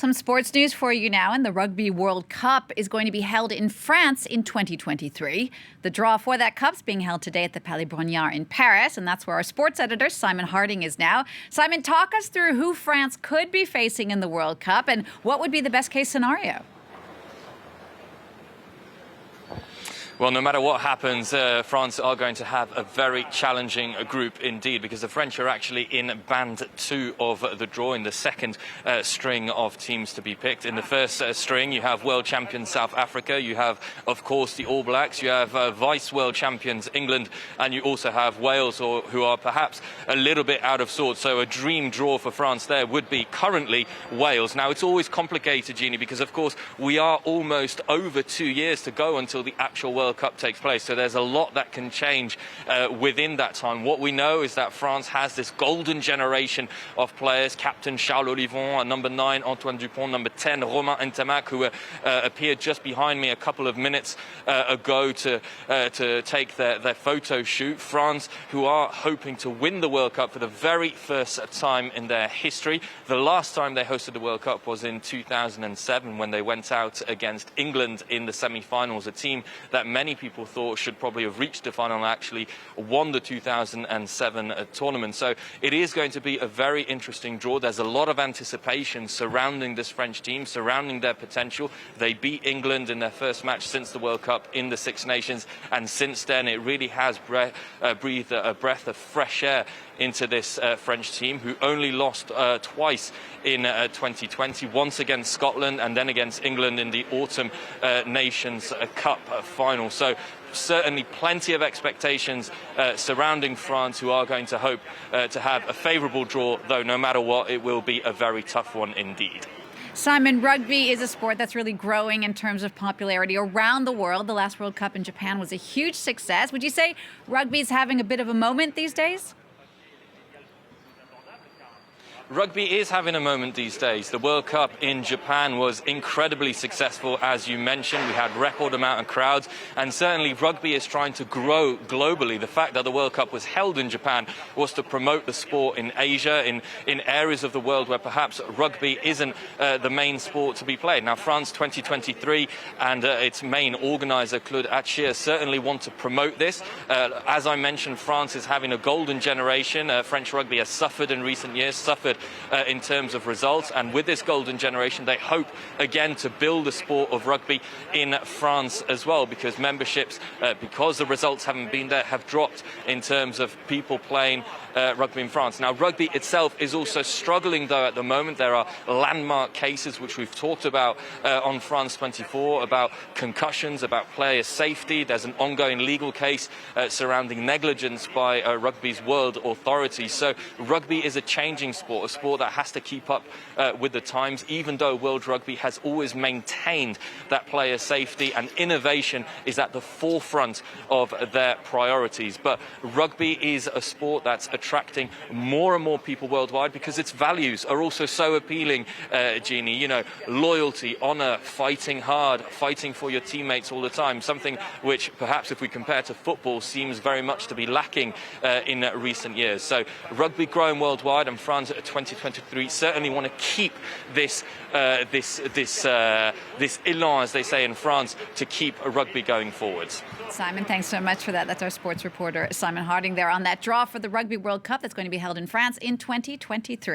Some sports news for you now, and the Rugby World Cup is going to be held in France in 2023. The draw for that cup's being held today at the Palais Brongniart in Paris, and that's where our sports editor, Simon Harding, is now. Simon, talk us through who France could be facing in the World Cup and what would be the best case scenario. Well, no matter what happens, France are going to have a very challenging group indeed, because the French are actually in band 2 of the draw, in the second string of teams to be picked. In the first string, you have world champions South Africa, you have, of course, the All Blacks, you have vice world champions England, and you also have Wales, who are perhaps a little bit out of sorts. So a dream draw for France there would be currently Wales. Now, it's always complicated, Jeannie, because, of course, we are almost over 2 years to go until the actual World Cup takes place, so there's a lot that can change within that time. What we know is that France has this golden generation of players: captain Charles Olivon, number 9 Antoine Dupont, number 10 Romain Ntamak, who appeared just behind me a couple of minutes ago to take their photo shoot. France, who are hoping to win the World Cup for the very first time in their history. The last time they hosted the World Cup was in 2007, when they went out against England in the semi-finals, a team that many people thought should probably have reached the final and actually won the 2007 tournament. So it is going to be a very interesting draw. There's a lot of anticipation surrounding this French team, surrounding their potential. They beat England in their first match since the World Cup in the Six Nations, and since then it really has breathed a breath of fresh air into this French team, who only lost twice in 2020, once against Scotland and then against England in the Autumn Nations Cup final. So certainly plenty of expectations surrounding France, who are going to hope to have a favourable draw, though no matter what, it will be a very tough one indeed. Simon, rugby is a sport that's really growing in terms of popularity around the world. The last World Cup in Japan was a huge success. Would you say rugby is having a bit of a moment these days? Rugby is having a moment these days. The World Cup in Japan was incredibly successful, as you mentioned. We had record amount of crowds, and certainly rugby is trying to grow globally. The fact that the World Cup was held in Japan was to promote the sport in Asia, in areas of the world where perhaps rugby isn't the main sport to be played. Now, France 2023 and its main organizer, Claude Achir, certainly want to promote this. As I mentioned, France is having a golden generation. French rugby has suffered in recent years, suffered in terms of results, and with this golden generation they hope again to build the sport of rugby in France as well, because memberships, because the results haven't been there, have dropped in terms of people playing rugby in France. Now, rugby itself is also struggling, though, at the moment. There are landmark cases which we've talked about on France 24, about concussions, about player safety. There's an ongoing legal case surrounding negligence by rugby's world authorities. So rugby is a changing sport, a sport that has to keep up with the times, even though World Rugby has always maintained that player safety and innovation is at the forefront of their priorities. But rugby is a sport that's attracting more and more people worldwide, because its values are also so appealing, Jeannie. You know, loyalty, honour, fighting hard, fighting for your teammates all the time, something which perhaps, if we compare to football, seems very much to be lacking in recent years. So rugby growing worldwide, and France 2023 certainly want to keep this élan, as they say in France, to keep rugby going forwards. Simon, thanks so much for that. That's our sports reporter, Simon Harding, there on that draw for the Rugby World Cup that's going to be held in France in 2023.